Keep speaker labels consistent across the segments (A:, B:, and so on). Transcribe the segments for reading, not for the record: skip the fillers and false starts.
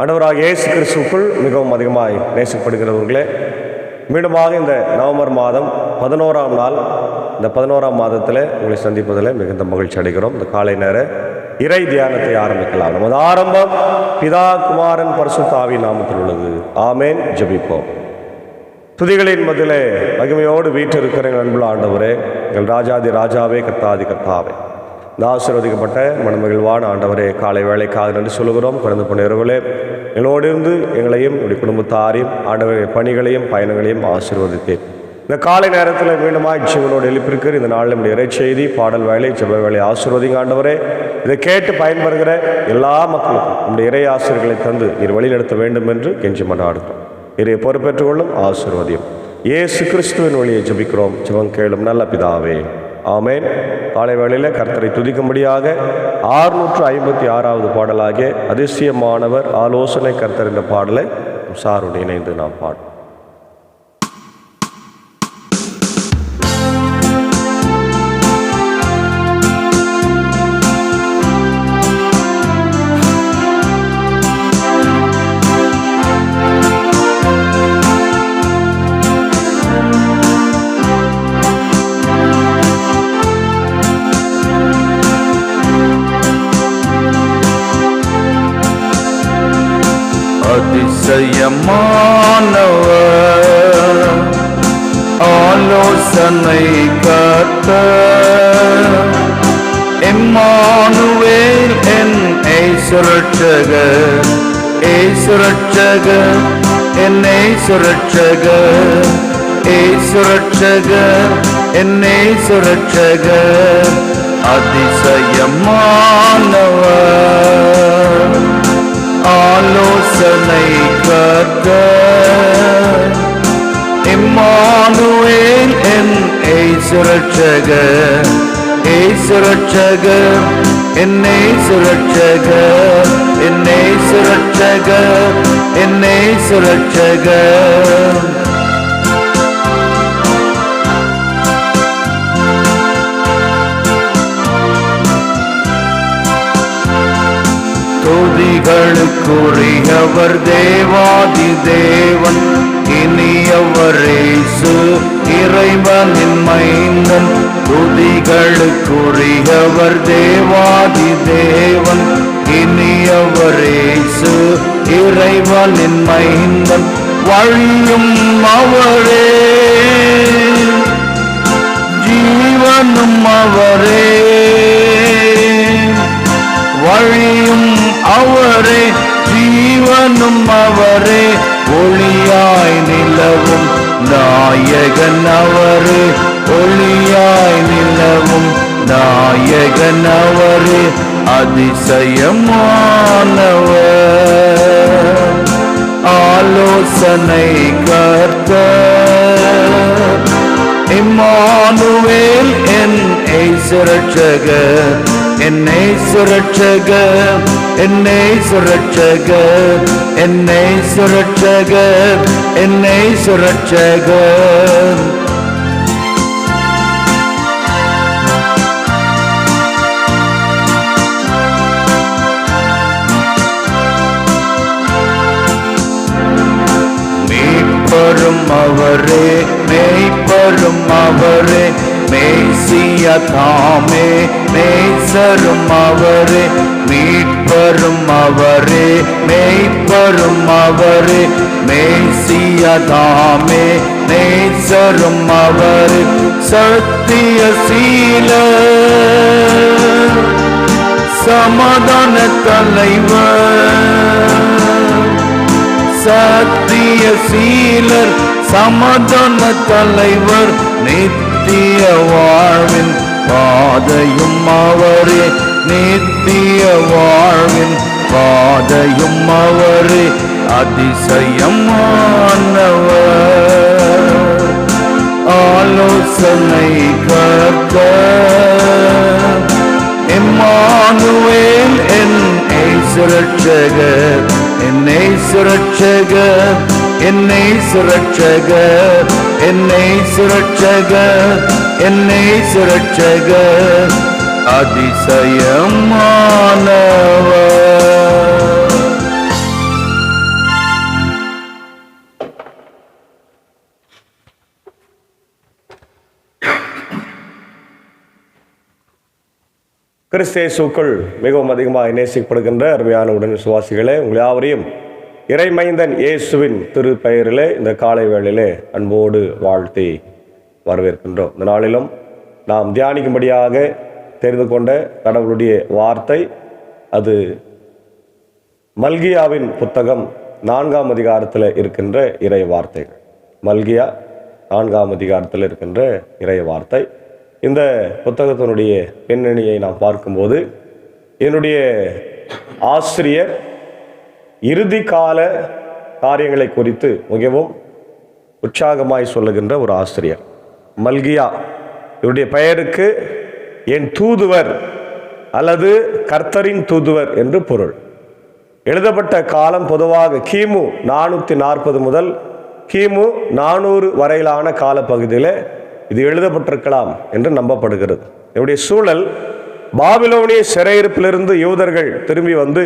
A: ஆண்டவராகிய இயேசு கிறிஸ்துவுக்குள் மிகவும் அதிகமாய் நேசப்படுகிறவர்களே, மீண்டுமாக இந்த நவம்பர் மாதம் 11ஆம் நாள், இந்த 11ஆம் மாதத்தில் உங்களை சந்திப்பதில் மிகுந்த மகிழ்ச்சி அடைகிறோம். இந்த காலை நேர இறை தியானத்தை ஆரம்பிக்கலாம். நமது ஆரம்பம் பிதா, குமாரன், பரிசுத்த ஆவியின் நாமத்தில் உள்ளது. ஆமேன். ஜெபிப்போம். துதிகளின் மத்தியிலே மகிமையோடு வீற்றிருக்கிற எங்கள் அன்புள்ள ஆண்டவரே, எங்கள் ராஜாதி ராஜாவே, கர்த்தாதி கர்த்தாவே, இந்த ஆசீர்வதிக்கப்பட்ட மனமகிழ்வான ஆண்டவரே, காலை வேலைக்காக நன்றி சொல்லுகிறோம். கடந்து போன இரவிலே எங்களோடு இருந்து எங்களையும் என்னுடைய குடும்பத்தாரையும் ஆண்டவருடைய பணிகளையும் பயணங்களையும் ஆசீர்வதித்தேன். இந்த காலை நேரத்தில் மீண்டுமாய் ஜீவனோடு எழுப்பியிருக்கிற இந்த நாளில் நம்முடைய இறை செய்தி, பாடல் வேலை, ஜெப வேலை ஆசீர்வதிங்க ஆண்டவரே. இதை கேட்டு பயன்பெறுகிற எல்லா மக்களுக்கும் நம்முடைய இறை ஆசிரியர்களை தந்து நீர் வழிநடத்த வேண்டும் என்று கெஞ்சி மன்றாடுகிறோம். இறையை பொறுப்பேற்றுக் கொள்ளும், ஆசீர்வதியும். இயேசு கிறிஸ்துவின் வழியை ஜெபிக்கிறோம், ஜெபம் கேளும் நல்ல பிதாவே. ஆமேன். காலை வேளையில் கர்த்தரை துதிக்கும்படியாக 656வது பாடலாகிய அதிசயமானவர் ஆலோசனை கர்த்தர் என்ற பாடலை சாருடன் இணைந்து நாம் பாடுவோம்.
B: அதிசயமானவர் ஆலோசனை கர்த்தர், இம்மானுவேல் என் ஏசுரட்சகர், ஏசுரட்சகர் என் ஏசுரட்சகர், ஏசுரட்சகர் என் ஏசுரட்சகர். அதிசயமானவர் ஆலோசனை கர்த்தர், இம்மானுவேல் என் ஏசுரட்சகர், ஏசுரட்சகர் என் ஏசுரட்சகர், என் ஏசுரட்சகர் என் ஏசுரட்சகர். துதிகளுக்குரியவர் தேவாதி தேவன், இனியவர் இயேசு இறைவனின் மைந்தன். துதிகளுக்குரியவர் தேவாதி தேவன், இனியவர் இயேசு இறைவனின் மைந்தன். வழியும் அவரே, ஜீவனும் அவரே, வழியும் அவரே, ஜீவனும் அவரே, ஒளியாய் நிலவும் நாயகன் அவரே, ஒளியாய் நிலவும் நாயகன் அவரே. அதிசயமானவர் ஆலோசனை கர்த்தர், இம்மானுவேல் என் ஏசுரட்சகர், என் ஏசுரட்சகர், என் ஏசுரட்சகர், என் ஏசுரட்சகர், என் ஏசுரட்சகர். மீட்பரும் அவரே, மேய்ப்பரும் அவரே, மேசியா தாமே, மேய்ச்சரும் அவரே, மீட்பரும் அவரே, மேய்ப்பரும் அவரே, மேசியா தாமே, மேய்ச்சரும் அவரே. சத்திய சீலர், சமாதான தலைவர், சத்திய சீலர், சமாதான தலைவர், நித்திய வாழ்வின் பாதையும் அவரே, நித்திய வாழ்வின் பாதையும் அவரே. அதிசயமானவர் ஆலோசனை கர்த்தர், இம்மானுவேல் என் ஏசுரட்சகர், என் ஏசுரட்சகர், என் ஏசுரட்சகர், என் ஏசுரட்சகர், என் ஏசுரட்சகர். அதிசயமானவர்
A: கிறிஸ்தேசுக்குள் மிகவும் அதிகமாக நேசிக்கப்படுகின்ற அருமையான உடன் விசுவாசிகளே, உங்கள் யாவரையும் இறைமைந்தன் இயேசுவின் திரு பெயரிலே இந்த காலை வேளையிலே அன்போடு வாழ்த்தி வரவேற்கின்றோம். இந்த நாளிலும் நாம் தியானிக்கும்படியாக தெரிந்து கொண்ட கடவுளுடைய வார்த்தை, அது மல்கியாவின் புத்தகம் 4ஆம் அதிகாரத்தில் இருக்கின்ற இறை வார்த்தைகள். மல்கியா 4ஆம் அதிகாரத்தில் இருக்கின்ற இறை வார்த்தை. இந்த புத்தகத்தினுடைய பின்னணியை நாம் பார்க்கும்போது, என்னுடைய ஆசிரியர் இறுதி கால காரியங்களை குறித்து மிகவும் உற்சாகமாய் சொல்லுகின்ற ஒரு ஆசிரியர். மல்கியா இவருடைய பெயருக்கு என் தூதுவர் அல்லது கர்த்தரின் தூதுவர் என்று பொருள். எழுதப்பட்ட காலம் பொதுவாக கிமு 440 முதல் கிமு 400 வரையிலான காலப்பகுதியில் இது எழுதப்பட்டிருக்கலாம் என்று நம்பப்படுகிறது. இவருடைய சூழல், பாபிலோனிய சிறையிருப்பிலிருந்து யூதர்கள் திரும்பி வந்து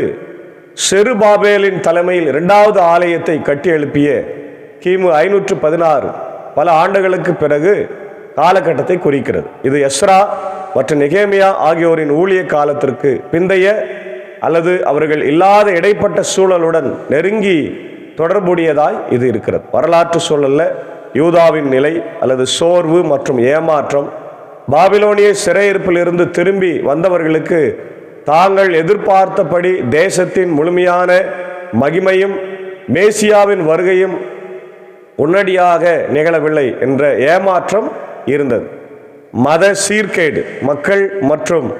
A: செருபாபேலின் தலைமையில் 2வது ஆலயத்தை கட்டி எழுப்பிய கிமு 516 பல ஆண்டுகளுக்கு பிறகு காலகட்டத்தை குறிக்கிறது. இது எஸ்ரா மற்றும் நெகேமியா ஆகியோரின் ஊழிய காலத்திற்கு பிந்தைய அல்லது அவர்கள் இல்லாத இடைப்பட்ட சூழலுடன் நெருங்கி தொடர்புடையதாய் இது இருக்கிறது. வரலாற்று சூழல்ல யூதாவின் நிலை அல்லது சோர்வு மற்றும் ஏமாற்றம், பாபிலோனிய சிறையிருப்பிலிருந்து திரும்பி வந்தவர்களுக்கு தாங்கள் எதிர்பார்த்தபடி தேசத்தின் முழுமையான மகிமையும் மேசியாவின் வருகையும் உடனடியாக நிகழவில்லை என்ற ஏமாற்றம் இருந்தது. மத சீர்கேடு, மக்கள் மற்றும்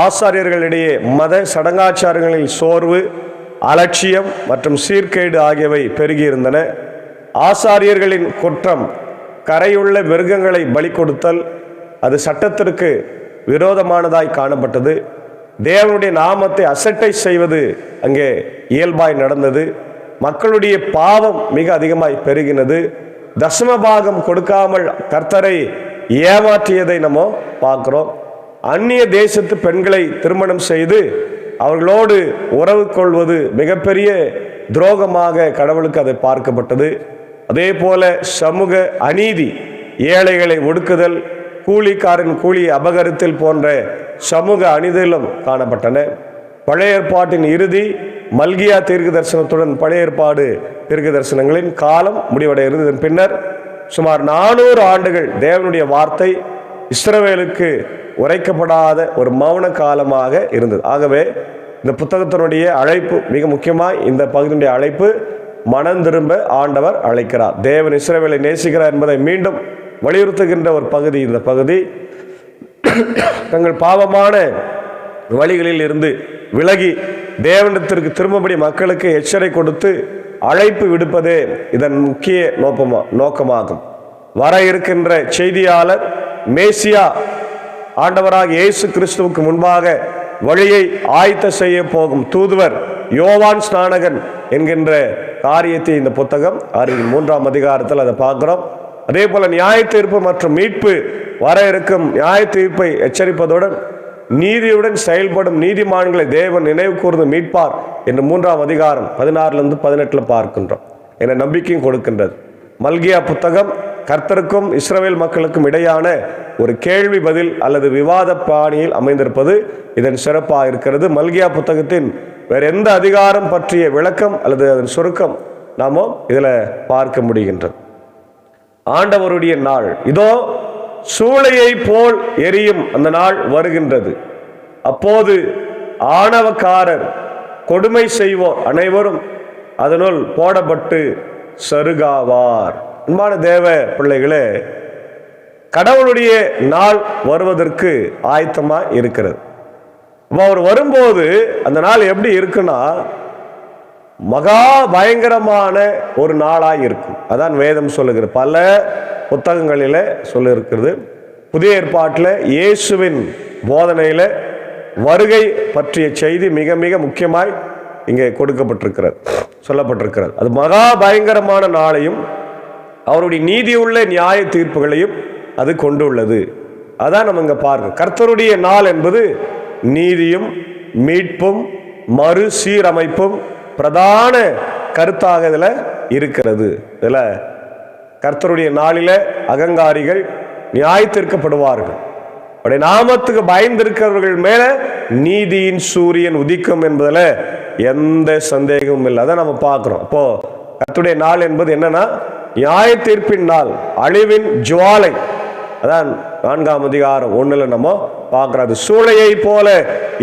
A: ஆசாரியர்களிடையே மத சடங்காச்சாரங்களில் சோர்வு, அலட்சியம் மற்றும் சீர்கேடு ஆகியவை பெருகியிருந்தன. ஆசாரியர்களின் குற்றம் கரையுள்ள மிருகங்களை பலி கொடுத்தல், அது சட்டத்திற்கு விரோதமானதாய் காணப்பட்டது. தேவனுடைய நாமத்தை அசட்டை செய்வது அங்கே இயல்பாய் நடந்தது. மக்களுடைய பாவம் மிக அதிகமாய் பெருகினது. தசமபாகம் கொடுக்காமல் கர்த்தரை ஏமாற்றியதை நம்ம பார்க்கிறோம். அந்நிய தேசத்து பெண்களை திருமணம் செய்து அவர்களோடு உறவு கொள்வது மிகப்பெரிய துரோகமாக கடவுளுக்கு அதை பார்க்கப்பட்டது. அதே போல சமூக அநீதி, ஏழைகளை ஒடுக்குதல், கூலிக்காரன் கூலியை அபகரித்தல் போன்ற சமூக அநீதிகளும் காணப்பட்டன. பழைய ஏற்பாட்டின் இறுதி மல்கியா தீர்க்க தரிசனத்துடன் பழைய ஏற்பாடு தீர்க்க தரிசனங்களின் காலம் முடிவடைகிறது. இதன் பின்னர் சுமார் 400 ஆண்டுகள் தேவனுடைய வார்த்தை இஸ்ரவேலுக்கு உரைக்கப்படாத ஒரு மௌன காலமாக இருந்தது. ஆகவே இந்த புத்தகத்தினுடைய அழைப்பு மிக முக்கியமாய், இந்த பகுதியினுடைய அழைப்பு மனம் திரும்ப ஆண்டவர் அழைக்கிறார். தேவன் இஸ்ரவேலை நேசிக்கிறார் என்பதை மீண்டும் வலியுறுத்துகின்ற ஒரு பகுதி இந்த பகுதி. தங்கள் பாவமான வழிகளில் இருந்து விலகி தேவனிடத்திற்கு திரும்பபடி மக்களுக்கு எச்சரிக்கை கொடுத்து அழைப்பு விடுப்பதே இதன் முக்கிய நோக்கமாகும். வர இருக்கின்ற செய்தியாளர் மேசியா ஆண்டவராக இயேசு கிறிஸ்துவுக்கு முன்பாக வழியை ஆயத்த செய்ய போகும் தூதுவர் யோவான் ஸ்நானகன் என்கின்ற காரியத்தை இந்த புத்தகம் 3ஆம் அதிகாரத்தில் அதை பார்க்கிறோம். அதே போல நியாய தீர்ப்பு மற்றும் மீட்பு வர இருக்கும் நியாய தீர்ப்பை எச்சரிப்பதுடன் நீதியுடன் செயல்படும் நீதிமான்களை தேவன் நினைவு கூர்ந்து மீட்பார் என்று 3ஆம் அதிகாரம் 16 18 பார்க்கின்றோம் என நம்பிக்கையும் கொடுக்கின்றது. மல்கியா புத்தகம் கர்த்தருக்கும் இஸ்ரவேல் மக்களுக்கும் இடையான ஒரு கேள்வி பதில் அல்லது விவாத பாணியில் அமைந்திருப்பது இதன் சிறப்பாக இருக்கிறது. மல்கியா புத்தகத்தின் வேற எந்த அதிகாரம் பற்றிய விளக்கம் அல்லது அதன் சுருக்கம் நாம இதில் பார்க்க முடிகின்றது. ஆண்டவருடைய நாள் இதோ சூளையை போல் எரியும் அந்த நாள் வருகின்றது. அப்போது ஆணவக்காரர், கொடுமை செய்வோர் அனைவரும் அதனுள் போடப்பட்டு சருகாவார். அன்பான தேவ பிள்ளைகளே, கடவுளுடைய நாள் வருவதற்கு ஆயத்தமா இருக்கிறது. அவர் வரும்போது அந்த நாள் எப்படி இருக்குன்னா, மகா பயங்கரமான ஒரு நாளாய் இருக்கும். அதான் வேதம் சொல்லுகிறது. பல புத்தகங்களில் சொல்லியிருக்கிறது. புதிய ஏற்பாட்டில் இயேசுவின் போதனையில் வருகை பற்றிய செய்தி மிக மிக முக்கியமாய் இங்கே கொடுக்கப்பட்டிருக்கிறது, சொல்லப்பட்டிருக்கிறது. அது மகா பயங்கரமான நாளையும் அவருடைய நீதியுள்ள நியாய தீர்ப்புகளையும் அது கொண்டுள்ளது. அதான் நம்ம இங்கே பாருங்க. கர்த்தருடைய நாள் என்பது நீதியும் மீட்பும் மறு சீரமைப்பும் பிரதான கருத்தாக இதில் இருக்கிறது. இதில் கர்த்தருடைய நாளில் அகங்காரிகள் நியாயத்தீர்க்கப்படுவார்கள். அவருடைய நாமத்துக்கு பயந்திருக்கிறவர்கள் மேல நீதியின் சூரியன் உதிக்கும் என்பதுல எந்த சந்தேகமும் இல்லை. அதான் நம்ம பார்க்கிறோம். அப்போ கர்த்தருடைய நாள் என்பது என்னன்னா, நியாய தீர்ப்பின் நாள், அழிவின் ஜுவாலை. அதான் 4ஆம் அதிகாரம் 1ல நம்ம பார்க்கிறோம். அது சூளையை போல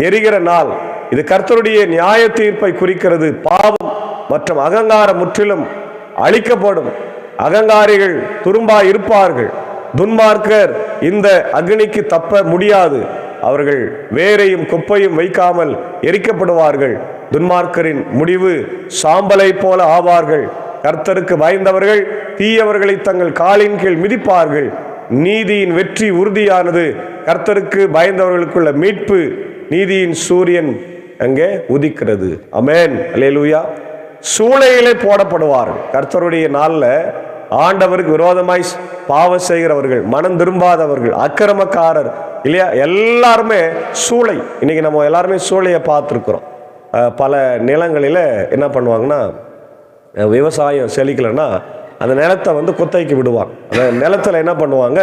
A: எரிகிற நாள். இது கர்த்தருடைய நியாய தீர்ப்பை குறிக்கிறது. பாவம் மற்றும் அகங்காரம் முற்றிலும் அழிக்கப்படும். அகங்காரிகள் துரும்பா இருப்பார்கள். துன்மார்க்கர் இந்த அக்னிக்கு தப்ப முடியாது. அவர்கள் வேரையும் குப்பையும் வைக்காமல் எரிக்கப்படுவார்கள். துன்மார்க்கரின் முடிவு சாம்பலை போல ஆவார்கள். கர்த்தருக்கு பயந்தவர்கள் தீயவர்களை தங்கள் காலின் கீழ் மிதிப்பார்கள். நீதியின் வெற்றி உறுதியானது. கர்த்தருக்கு பயந்தவர்களுக்குள்ள மீட்பு. நீதியின் சூரியன் அங்கே உதிக்கிறது. ஆமென், அல்லேலூயா. சூளையிலே போடப்படுவார்கள். கர்த்தருடைய நாளில் ஆண்டவருக்கு விரோதமாய் பாவம் செய்கிறவர்கள், மனம் திரும்பாதவர்கள், அக்கிரமக்காரர் இல்லையா, எல்லாருமே சூளை. இன்னைக்கு நம்ம எல்லாருமே சூளையை பார்த்துருக்குறோம். பல நிலங்களில் என்ன பண்ணுவாங்கன்னா, விவசாயம் செழிக்கலைன்னா அந்த நிலத்தை குத்தைக்கு விடுவாங்க. அந்த நிலத்தில் என்ன பண்ணுவாங்க,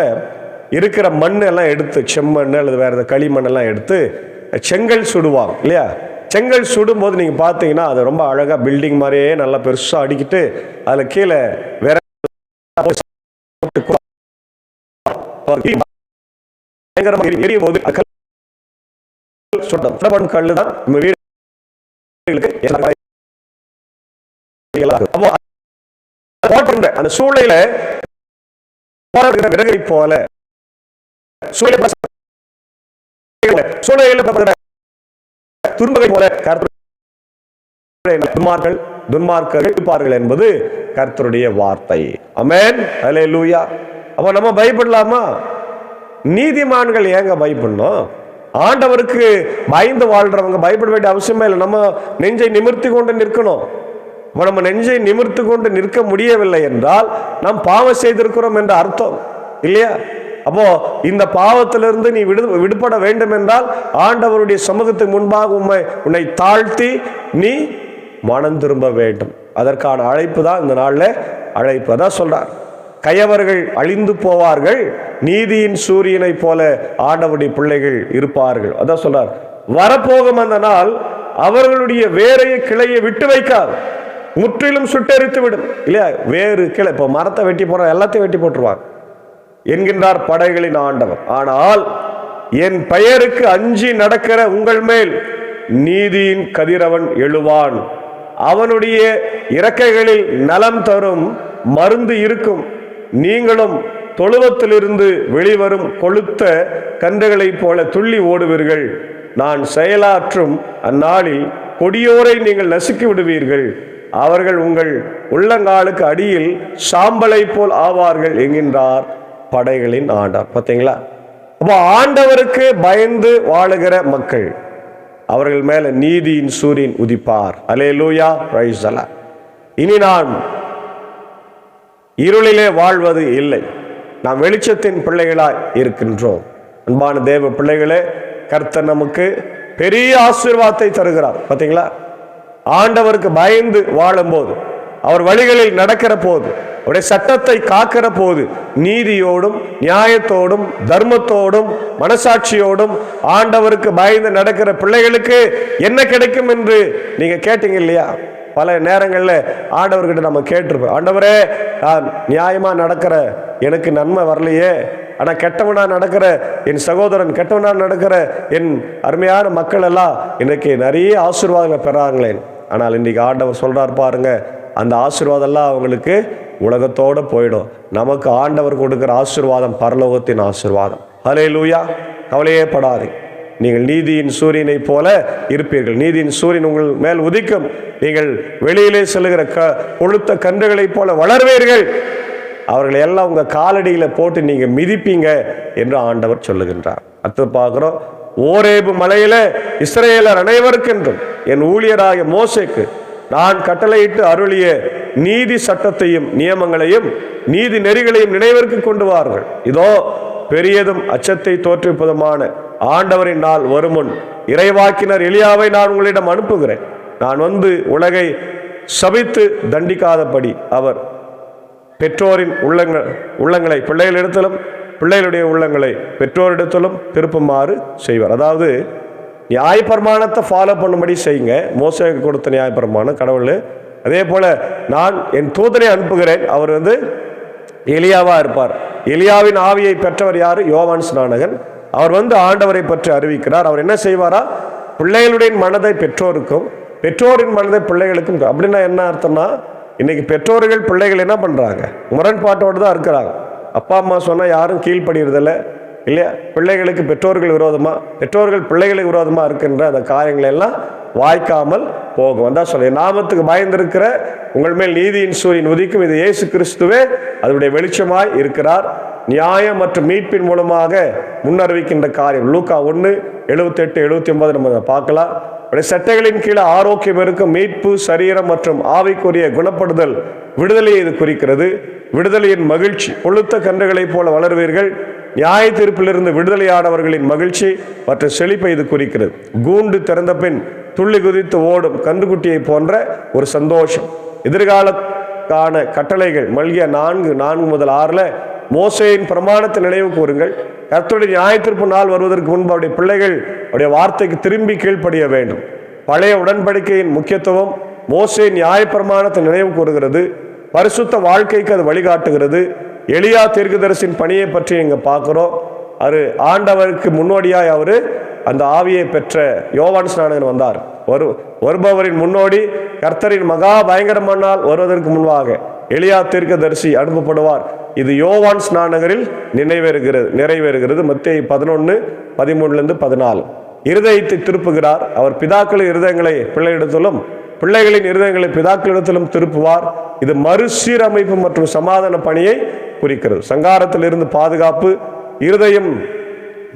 A: இருக்கிற மண் எல்லாம் எடுத்து, செம்மண் அல்லது வேற ஏதாவது களிமண்ணெல்லாம் எடுத்து செங்கல் சுடுவாங்க இல்லையா. செங்கல் சுடும்போது நீங்கள் பார்த்தீங்கன்னா அது ரொம்ப அழகாக பில்டிங் மாதிரியே நல்லா பெருசாக அடிக்கிட்டு அதில் கீழே வேற எரியும் போது கல்லு தான் அந்த சூளையில விறகை போல துன்பகை போல துன்மார்க்கர்கள் இருப்பார்கள் என்பது கர்த்தருடைய வார்த்தை. ஆமென், அல்லேலூயா. அப்ப நம்ம பயப்படலாமா? நீதிமான்கள் ஏங்க பயப்படணும்? ஆண்டவருக்கு பயந்து வாழ்றவங்க பயப்பட வேண்டிய அவசியமே இல்லை. நம்ம நெஞ்சை நிமிர்த்தி கொண்டு நிற்கணும். நம்ம நெஞ்சை நிமிர்த்து கொண்டு நிற்க முடியவில்லை என்றால் நாம் பாவம் செய்திருக்கிறோம் என்ற அர்த்தம் இல்லையா? அப்போ இந்த பாவத்திலிருந்து நீ விடுபட வேண்டும் என்றால் ஆண்டவருடைய சமூகத்துக்கு முன்பாக உன்னை தாழ்த்தி நீ மனம் திரும்ப வேண்டும். அதற்கான அழைப்பு தான் இந்த நாளில் அழைப்பு. அதான் சொல்றார், கயவர்கள் அழிந்து போவார்கள், நீதியின் சூரியனை போல ஆண்டவருடைய பிள்ளைகள் இருப்பார்கள். அதான் சொல்றார், வரப்போகும் அந்த நாள் அவர்களுடைய வேரைய கிளையை விட்டு வைக்காது, முற்றிலும் சுட்டெரித்து விடும் இல்லையா. வேறு கிளை, இப்போ மரத்தை வெட்டி போற எல்லாத்தையும் வெட்டி போட்டுருவாங்க என்கின்றார் படைகளின் ஆண்டவர். ஆனால் என் பெயருக்கு அஞ்சி நடக்கிற உங்கள் மேல் நீதியின் கதிரவன் எழுவான், அவனுடைய இறக்கைகளில் நலம் தரும் மருந்து இருக்கும், நீங்களும் தொழுவத்திலிருந்து வெளிவரும் கொளுத்த கன்றுகளைப் போல துள்ளி ஓடுவீர்கள், நான் செயலாற்றும் அந்நாளில் கொடியோரை நீங்கள் நசுக்கி விடுவீர்கள், அவர்கள் உங்கள் உள்ளங்காலுக்கு அடியில் சாம்பலை போல் ஆவார்கள் என்கின்றார் படைகளின் ஆண்டவர். பார்த்தீங்களா? அப்போ ஆண்டவருக்கு பயந்து வாழுகிற மக்கள், அவர்கள் மேல நீதியின் சூரியன் உதிப்பார். அல்லேலூயா, பிரைஸ் தி லார்ட். இனி நான் இருளிலே வாழ்வது இல்லை, நாம் வெளிச்சத்தின் பிள்ளைகளாய் இருக்கின்றோம். அன்பான தேவ பிள்ளைகளே, கர்த்தர் நமக்கு பெரிய ஆசீர்வாதத்தை தருகிறார். பார்த்தீங்களா? ஆண்டவருக்கு பயந்து வாழும்போது, அவர் வழிகளில் நடக்கிற போது, அவருடைய சட்டத்தை காக்கிற போது, நீதியோடும் நியாயத்தோடும் தர்மத்தோடும் மனசாட்சியோடும் ஆண்டவருக்கு பயந்து நடக்கிற பிள்ளைகளுக்கு என்ன கிடைக்கும் என்று நீங்க கேட்டீங்க இல்லையா? பல நேரங்களில் ஆண்டவர்கிட்ட நம்ம கேட்டிருப்போம், ஆண்டவரே நான் நியாயமா நடக்கிற எனக்கு நன்மை வரலையே, ஆனால் கெட்டவனா நடக்கிற என் சகோதரன், கெட்டவனா நடக்கிற என் அருமையான மக்கள் எல்லாம் இன்னைக்கு நிறைய ஆசீர்வாதங்களை பெறாங்களேன். ஆனால் இன்னைக்கு ஆண்டவர் சொல்றார் பாருங்க, அந்த ஆசீர்வாதம் எல்லாம் அவங்களுக்கு உலகத்தோடு போயிடும். நமக்கு ஆண்டவர் கொடுக்கிற ஆசீர்வாதம் பரலோகத்தின் ஆசீர்வாதம். ஹல்லேலூயா. கவலையே படாதே, நீங்கள் நீதியின் சூரியனை போல இருப்பீர்கள். நீதியின் சூரியன் உங்கள் மேல் உதிக்கும், நீங்கள் வெளியிலே செல்லுகிற கொழுத்த கன்றுகளைப் போல வளர்வீர்கள், அவர்களை எல்லாம் உங்க காலடியில போட்டு நீங்க மிதிப்பீங்க என்று ஆண்டவர் சொல்லுகின்றார். அடுத்து பார்க்கிறோம், ஓரேபு மலையில இஸ்ரவேலர் அனைவருக்கென்றும் என் ஊழியராகிய மோசேக்கு நான் கட்டளையிட்டு அருளிய நீதி சட்டத்தையும் நியமங்களையும் நீதி நெறிகளையும் நினைவிற்கு கொண்டு வார்கள். இதோ பெரியதும் அச்சத்தை தோற்றுவிப்பதுமான ஆண்டவரின் நாள் வருமுன் இறைவாக்கினர் எலியாவை நான் உங்களிடம் அனுப்புகிறேன். நான் வந்து உலகை சபித்து தண்டிக்காதபடி அவர் பெற்றோரின் உள்ளங்களை பிள்ளைகளிடத்திலும் பிள்ளைகளுடைய உள்ளங்களை பெற்றோரிடத்திலும் திருப்புமாறு செய்வார். அதாவது நியாயப்பிரமாணத்தை ஃபாலோ பண்ணும்படி செய்யுங்க. மோசேக்கு கொடுத்த நியாயப்பிரமாணம் கடவுள். அதே போல் நான் என் தூதனை அனுப்புகிறேன், அவர் எலியாவா இருப்பார். எலியாவின் ஆவியை பெற்றவர் யார்? யோவான் ஸ்நானகன். அவர் ஆண்டவரை பற்றி அறிவிக்கிறார். அவர் என்ன செய்வாரா? பிள்ளைகளுடைய மனதை பெற்றோருக்கும் பெற்றோரின் மனதை பிள்ளைகளுக்கும். அப்படின்னா என்ன அர்த்தம்னா, இன்னைக்கு பெற்றோர்கள் பிள்ளைகள் என்ன பண்றாங்க? முரண்பாட்டோடு தான் இருக்கிறாங்க. அப்பா அம்மா சொன்னா யாரும் கீழ்ப்படுகிறதில்லை இல்லையா? பிள்ளைகளுக்கு பெற்றோர்கள் விரோதமா, பெற்றோர்கள் பிள்ளைகளுக்கு விரோதமா இருக்கின்ற அந்த காரியங்கள் எல்லாம் வாய்க்காமல் போகும். அதான் சொல்ல, நாமத்துக்கு பயந்திருக்கிற உங்கள் மேல் நீதியின் சூரியன் உதிக்கும். இது இயேசு கிறிஸ்துவே அதனுடைய வெளிச்சமாய் இருக்கிறார். நியாயம் மற்றும் மீட்பின் மூலமாக முன்னறிவிக்கின்ற காரியம். லூக்கா 1:78-79 நம்ம பார்க்கலாம். சட்டைகளின் கீழே ஆரோக்கியம் இருக்கும் மீட்பு, சரீரம் மற்றும் ஆவிக்குரிய குணப்படுதல், விடுதலையை இது குறிக்கிறது. விடுதலையின் மகிழ்ச்சி, கொழுத்த கன்றுகளைப் போல வளர்வீர்கள். நியாய தீர்ப்பிலிருந்து விடுதலையானவர்களின் மகிழ்ச்சி மற்றும் செழிப்பை இது குறிக்கிறது. கூண்டு திறந்த பின் துள்ளி குதித்து ஓடும் கன்றுக்குட்டியை போன்ற ஒரு சந்தோஷம். எதிர்காலக்கான கட்டளைகள் மல்கியா 4:4-6 மோசேயின் பிரமாணத்தை நினைவு கூறுங்கள். கர்த்தருடைய நியாயத்தீர்ப்பு நாள் வருவதற்கு முன்பு அவருடைய பிள்ளைகள் அவருடைய வார்த்தைக்கு திரும்பி கீழ்ப்படிய வேண்டும். பழைய உடன்படிக்கையின் முக்கியத்துவம் மோசேயின் நியாயப்பிரமாணத்தை நினைவு கூறுகிறது. பரிசுத்த வாழ்க்கைக்கு அது வழிகாட்டுகிறது. எலியா தீர்க்கதரிசியின் பணியை பற்றி இங்க பார்க்கிறோம். அது ஆண்டவருக்கு முன்னோடியாய் அவர் அந்த ஆவியை பெற்ற யோவான் ஸ்நானகன் வந்தார். வருபவரின் முன்னோடி கர்த்தரின் மகா பயங்கரமான நாள் வருவதற்கு முன்பாக எலியா தீர்க்கதரிசி அனுப்பப்படுவார். இது யோவான் ஸ்நானகரில் நிறைவேறுகிறது. மத்தேயு 11:13-14. இருதயத்தை திருப்புகிறார். அவர் பிதாக்களின் இருதயங்களை பிள்ளைகளிடத்திலும் பிள்ளைகளின் இருதயங்களை பிதாக்களிடத்திலும் திருப்புவார். இது மறுசீரமைப்பு மற்றும் சமாதான பணியை குறிக்கிறது. சங்காரத்தில் இருந்து பாதுகாப்பு. இருதயம்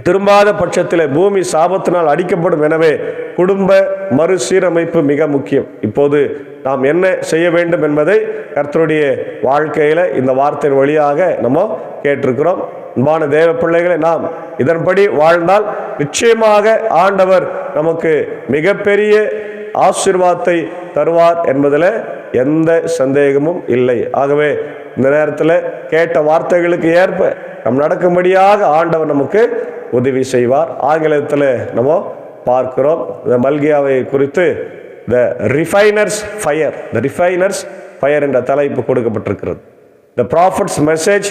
A: திரும்பாத பட்சத்தில் பூமி சாபத்தினால் அடிக்கப்படும். எனவே குடும்ப மறுசீரமைப்பு மிக முக்கியம். இப்போது நாம் என்ன செய்ய வேண்டும் என்பதை கர்த்தருடைய வாழ்க்கையில இந்த வார்த்தையின் வழியாக நம்ம கேட்டிருக்கிறோம். அன்பான தேவ பிள்ளைகளை, நாம் இதன்படி வாழ்ந்தால் நிச்சயமாக ஆண்டவர் நமக்கு மிகப்பெரிய ஆசீர்வாதத்தை தருவார் என்பதில் எந்த சந்தேகமும் இல்லை. ஆகவே இந்த நேரத்தில் கேட்ட வார்த்தைகளுக்கு ஏற்ப நம் நடக்கும்படியாக ஆண்டவர் நமக்கு உதவி செய்வார். ஆங்கிலத்தில் நம்ம பார்க்கிறோம். இந்த மல்கியாவை குறித்து த ரிஃபைனர்ஸ் ஃபயர் என்ற தலைப்பு கொடுக்கப்பட்டிருக்கிறது. The prophets message,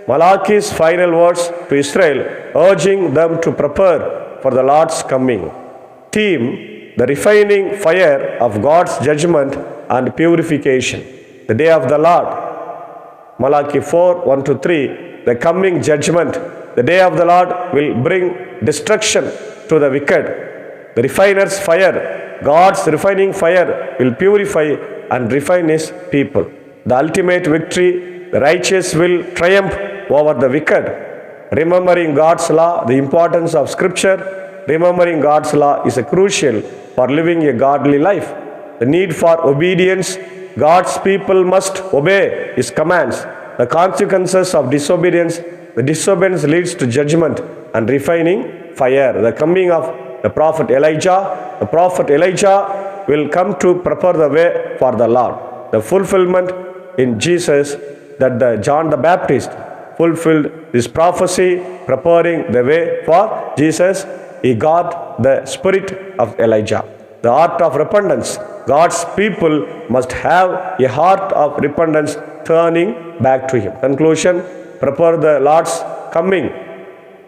A: Malachi's final words to Israel, urging them to prepare for the Lord's coming. Theme: the refining fire of God's judgment and purification. The day of the Lord. Malachi 4:1-3. The coming judgment. The day of the Lord will bring destruction to the wicked. The refiner's fire, God's refining fire, will purify and refine His people. The ultimate victory, the righteous will triumph over the wicked. Remembering God's law, the importance of Scripture. Remembering God's law is crucial for living a godly life. The need for obedience. God's people must obey His commands. The consequences of disobedience. The disobedience leads to judgment and refining fire. The coming of the prophet Elijah. The prophet Elijah will come to prepare the way for the Lord. The fulfillment in Jesus, that John the Baptist fulfilled this prophecy, preparing the way for Jesus. He got the spirit of Elijah. The art of repentance. God's people must have a heart of repentance, turning back to Him. Conclusion: prepare the Lord's coming.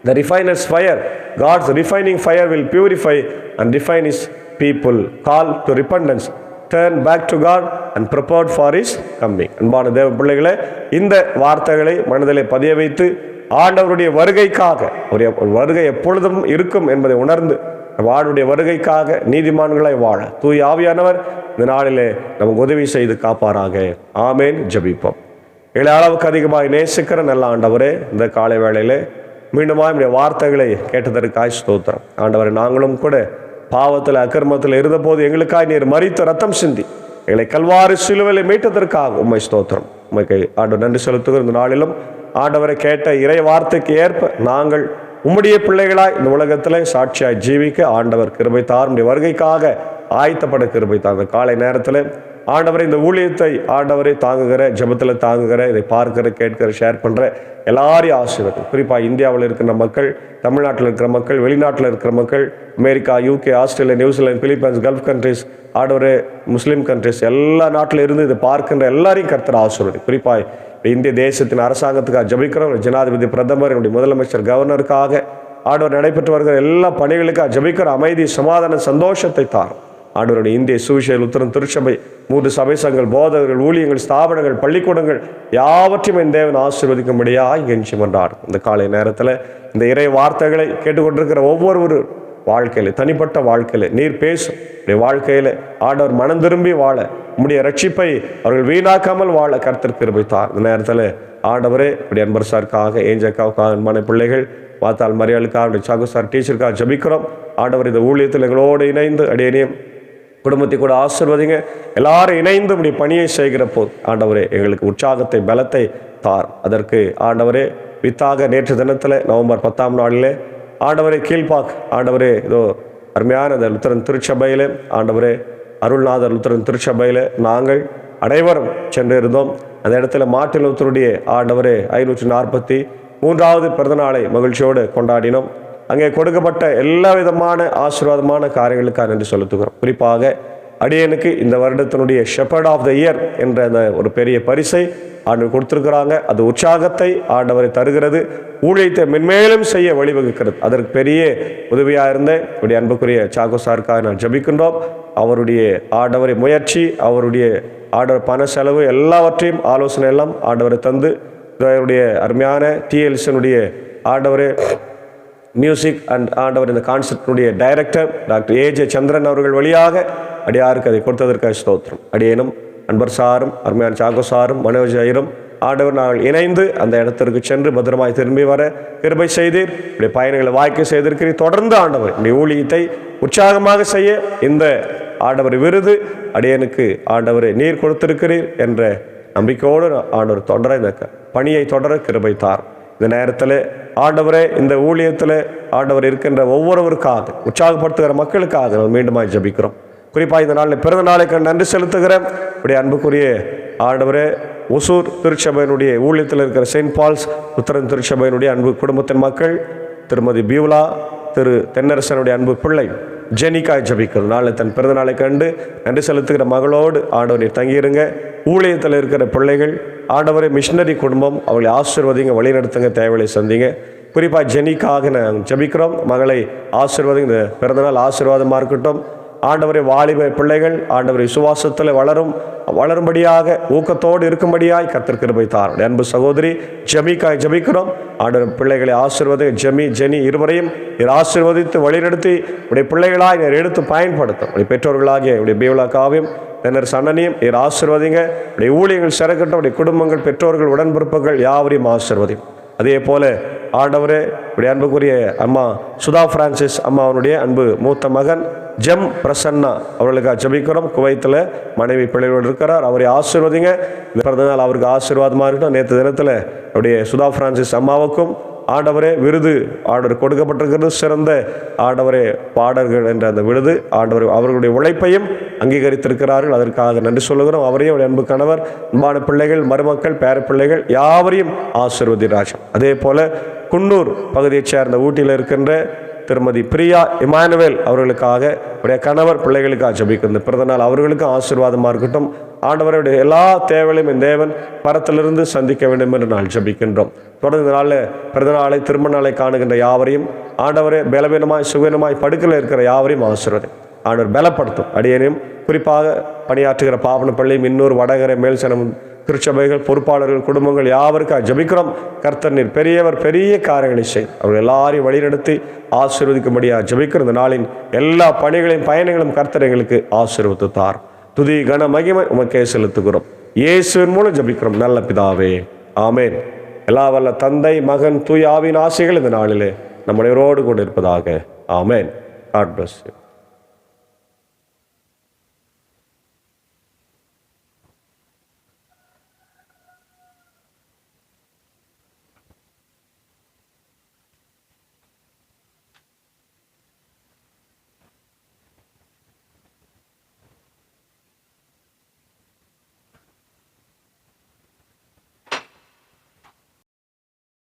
A: The refiner's fire. God's refining fire will purify and refine His people. Call to repentance. Turn back to God and prepared for His coming. அன்பான தேவ பிள்ளைகளே, இந்த வார்த்தைகளை மனதிலே பதிய வைத்து ஆண்டவருடைய வருகைக்காக, ஒரு வருகை எப்பொழுதும் இருக்கும் என்பதை உணர்ந்து வாழுடைய வருகைக்காக நீதிமான்களை வாழ தூய ஆவியானவர் இந்த நாளிலே நமக்கு உதவி செய்து காப்பாராக. ஆமேன். ஜெபிப்போம். எங்களை அளவுக்கு அதிகமாக நேசிக்கிற நல்ல ஆண்டவரே, இந்த காலை வேளையிலே மீண்டுமா நம்முடைய வார்த்தைகளை கேட்டதற்காய் ஸ்தோத்திரம். ஆண்டவரை, நாங்களும் கூட பாவத்தில் அக்கிரமத்தில் இருந்தபோது எங்களுக்காய் நீர் மரித்து ரத்தம் சிந்தி எங்களை கல்வாரி சிலுவையில் மீட்டதற்காக உம்மை ஸ்தோத்திரம். உண்மைக்கு ஆண்டவர் நன்றி செலுத்துகிற இந்த நாளிலும் ஆண்டவரை கேட்ட இறை வார்த்தைக்கு ஏற்ப நாங்கள் உம்முடைய பிள்ளைகளாய் இந்த உலகத்தில் சாட்சியாய் ஜீவிக்க ஆண்டவர் கிருபை தார். வருகைக்காக ஆயத்தப்பட கிருபை தார். காலை நேரத்தில் ஆண்டவரை இந்த ஊழியத்தை ஆண்டவரை தாங்குகிற, ஜெபத்தில் தாங்குகிற, இதை பார்க்கிற, கேட்கிற, ஷேர் பண்ணுற எல்லாரையும் ஆசீர்வதி. குறிப்பாக இந்தியாவில் இருக்கிற மக்கள், தமிழ்நாட்டில் இருக்கிற மக்கள், வெளிநாட்டில் இருக்கிற மக்கள், America, UK, Australia, New Zealand, Philippines, gulf countries, ஆண்டவரே முஸ்லீம் கண்ட்ரிஸ், எல்லா நாட்டில் இருந்து இதை பார்க்கின்ற எல்லாரையும் கர்த்தர் ஆசீர்வதி. குறிப்பாக இந்திய தேசத்தின் அரசாங்கத்துக்காக ஜெபிக்கிறோம். ஜனாதிபதி, பிரதமர், என்னுடைய முதலமைச்சர், கவர்னருக்காக ஆண்டவர் நடைபெற்று வருகிற எல்லா பணிகளுக்காக ஜெபிக்கிற அமைதி, சமாதான, சந்தோஷத்தை தாரும். ஆண்டவருடைய இந்திய சுவிசேஷ உத்தரன் திருச்சபை, 3 சபை சங்கங்கள், போதகர்கள், ஊழியங்கள், ஸ்தாபனங்கள், பள்ளிக்கூடங்கள் யாவற்றையும் என் தேவன் ஆசீர்வதிக்கும்படியாக கெஞ்சி மன்றாடும். இந்த காலை நேரத்தில் இந்த இறை வார்த்தைகளை கேட்டுக்கொண்டிருக்கிற ஒவ்வொரு வாழ்க்கையில், தனிப்பட்ட வாழ்க்கையில் நீர் பேசும். வாழ்க்கையில் ஆண்டவர் மனம் திரும்பி வாழ, உம்முடைய ரட்சிப்பை அவர்கள் வீணாக்காமல் வாழ கர்த்தர் கிருபை தார். இந்த நேரத்தில் ஆண்டவரே இப்படி அன்பர் சாருக்காக, ஏஞ்சக்காவுக்காக, அன்பான பிள்ளைகள், வாத்தாள் மரியாளுக்காக, சாகு சார் டீச்சருக்காக ஜபிக்கிறோம். ஆண்டவர் இந்த ஊழியத்தில் எங்களோடு இணைந்து அடியேனையும் குடும்பத்தை கூட ஆசீர்வதிங்க. எல்லாரும் இணைந்து இப்படி பணியை செய்கிற போது ஆண்டவரே எங்களுக்கு உற்சாகத்தை, பலத்தை தார். அதற்கு ஆண்டவரே வித்தாக நேற்று தினத்தில் நவம்பர் 10ஆம் நாளிலே ஆண்டவரே கீழ்பாக், ஆண்டவரே இதோ அருமையான அந்த லுத்தரன் திருச்சபையில், ஆண்டவரே அருள்நாதர் லுத்தரன் திருச்சபையில் நாங்கள் அனைவரும் சென்று இருந்தோம். அந்த இடத்துல மார்ட்டின் லூத்தருடைய ஆண்டவரே 543வது பிறந்தநாளை மகிழ்ச்சியோடு கொண்டாடினோம். அங்கே கொடுக்கப்பட்ட எல்லா விதமான ஆசீர்வாதமான காரியங்களுக்காக நன்றி செலுத்துகிறோம். குறிப்பாக அடியனுக்கு இந்த வருடத்தினுடைய ஷெப்பர்ட் ஆஃப் த இயர் என்ற அந்த ஒரு பெரிய பரிசை ஆண்டவர் கொடுத்திருக்கிறாங்க. அது உற்சாகத்தை ஆண்டவரை தருகிறது, ஊழியத்தை மென்மேலும் செய்ய வழிவகுக்கிறது. அதற்கு பெரிய உதவியாக இருந்த இப்படி அன்புக்குரிய சாகோ சாருக்காக நான் ஜபிக்கின்றோம். அவருடைய ஆண்டவரை முயற்சி, அவருடைய ஆண்டவர் பண செலவு எல்லாவற்றையும் ஆலோசனை எல்லாம் ஆண்டவரை தந்து, அவருடைய அருமையான டிஎல்சினுடைய ஆண்டவரே மியூசிக் அண்ட் ஆண்டவர் இந்த கான்செப்டினுடைய டைரக்டர் டாக்டர் ஏஜே சந்திரன் அவர்கள் வழியாக அடியாருக்கு அதை கொடுத்ததற்காக ஸ்தோத்திரம். அடியேனும் அன்பர் சாரும் அருமையான சாகோ சாரும் மனோஜ் ஐயரும் ஆண்டவர் நாங்கள் இணைந்து அந்த இடத்திற்கு சென்று பத்திரமாய் திரும்பி வர கிருபை செய்தீர். இப்படி பயணங்களை வாய்க்க செய்திருக்கிறீர். தொடர்ந்து ஆண்டவர் இப்படி ஊழியத்தை உற்சாகமாக செய்ய இந்த ஆண்டவர் விருது அடியனுக்கு ஆண்டவரை நீர் கொடுத்திருக்கிறீர் என்ற நம்பிக்கையோடு ஆண்டவர் தொடர இந்த பணியை தொடர கிருபை தார். இந்த நேரத்தில் ஆண்டவரே இந்த ஊழியத்தில் ஆண்டவர் இருக்கின்ற ஒவ்வொருவருக்காக, உற்சாகப்படுத்துகிற மக்களுக்காக நம்ம மீண்டுமாய் ஜபிக்கிறோம். குறிப்பாக இந்த நாளில் பிறந்த நாளைக்கு நன்றி செலுத்துகிறேன். இப்படி அன்புக்குரிய ஆண்டவரே ஒசூர் திருச்சபையினுடைய ஊழியத்தில் இருக்கிற செயின்ட் பால்ஸ் உத்தரன் திருச்சபையினுடைய அன்பு குடும்பத்தின் மக்கள், திருமதி பியூலா, திரு தென்னரசனுடைய அன்பு பிள்ளை ஜெனிக்காய் ஜபிக்கிறது. நாளை தன் பிறந்த நாளை கண்டு நன்றி செலுத்துகிற மகளோடு ஆண்டவரை தங்கியிருங்க. ஊழியத்தில் இருக்கிற பிள்ளைகள் ஆண்டவரை மிஷினரி குடும்பம், அவளை ஆசீர்வதிங்க, வழிநடத்துங்க, தேவையை சந்திங்க. குறிப்பாக ஜெனிக்காக நாங்கள் ஜபிக்கிறோம். மகளை ஆசீர்வதிங்க. இந்த பிறந்தநாள் ஆசீர்வாதமாக இருக்கட்டும். ஆண்டவரை வாலிப பிள்ளைகள் ஆண்டவரை சுவாசத்தில் வளரும்படியாக, ஊக்கத்தோடு இருக்கும்படியாய் கர்த்தர் கிருபை தார். அன்பு சகோதரி ஜெமிக்காய் ஜபிக்கிறோம். ஆண்டவர் பிள்ளைகளை ஆசீர்வதி, ஜெனி இருவரையும் ஆசீர்வதித்து வழிநடத்தி உடைய பிள்ளைகளாக எடுத்து பயன்படுத்தும். உடைய பெற்றோர்களாகிய உடைய பியூலாக்காவையும் தென்னர் சன்னனையும் ஆசீர்வதிங்க. உடைய ஊழியங்கள் சிறக்கட்டும். உடைய குடும்பங்கள், பெற்றோர்கள், உடன்பிறப்புகள் யாவரையும் ஆசீர்வதியும். அதே போல ஆண்டவரே இப்படி அன்புக்குரிய அம்மா சுதா பிரான்சிஸ் அம்மாவனுடைய அன்பு மூத்த மகன் ஜெம் பிரசன்னா அவர்களுக்காக ஜபிக்கிறோம். குவைத்தில் மனைவி பிள்ளைகளோடு இருக்கிறார். அவரை ஆசீர்வதிங்க. இந்த பிறந்தநாள் அவருக்கு ஆசீர்வாதமாக இருக்கட்டும். நேற்று தினத்தில் அவருடைய சுதா பிரான்சிஸ் அம்மாவுக்கும் ஆண்டவரே விருது ஆண்டவர் கொடுக்கப்பட்டிருக்கிறது. சிறந்த ஆண்டவரே பாடல்கள் என்ற அந்த விருது ஆண்டவர் அவர்களுடைய உழைப்பையும் அங்கீகரித்திருக்கிறார்கள். அதற்காக நன்றி சொல்லுகிறோம். அவரையும் அவருடைய அன்பு கணவர், அன்பான பிள்ளைகள், மருமக்கள், பேர பிள்ளைகள் யாவரையும் ஆசீர்வதிராஜம். அதே போல குன்னூர் பகுதியைச் சேர்ந்த ஊட்டியில் இருக்கின்ற திருமதி பிரியா இமானுவேல் அவர்களுக்காக உடைய கணவர், பிள்ளைகளுக்காக ஜபிக்கும். இந்த பிறந்தநாள் அவர்களுக்கும் ஆசீர்வாதமாக இருக்கட்டும். ஆண்டவருடைய எல்லா தேவைகளையும் இந்த தேவன் பரத்திலிருந்து சந்திக்க வேண்டும் என்று நாள் ஜபிக்கின்றோம். தொடர்ந்து நாளில் பிறந்தநாளை, திருமண நாளை காணுகின்ற யாவரையும் ஆண்டவரே பலவீனமாய் சுகவீனமாய் படுக்கையில் இருக்கிற யாவரையும் ஆசீர்வதி. ஆண்டவர் பலப்படுத்தும். அடியேனையும் குறிப்பாக பணியாற்றுகிற பாவன பள்ளியும், இன்னொரு வடகரை மேல்சனம் திருச்சபைகள், பொறுப்பாளர்கள், குடும்பங்கள் யாவருக்காக ஜபிக்கிறோம். கர்த்தர் நீர் பெரியவர், பெரிய காரியங்களை செய். அவர்கள் எல்லாரையும் வழிநடத்தி ஆசீர்வதிக்கும்படியாக ஜபிக்கிற இந்த நாளின் எல்லா பணிகளையும், பயணங்களும் கர்த்தர் எங்களுக்கு ஆசீர்வதித்து தார். துதி கன மகிமை உமக்கே செலுத்துகிறோம். இயேசுவின் மூலம் ஜபிக்கிறோம் நல்ல பிதாவே, ஆமேன். எல்லா வல்ல தந்தை, மகன், தூய ஆவியின் ஆசைகள் இந்த நாளிலே நம்முடையவரோடு கூட இருப்பதாக. ஆமேன். God bless you.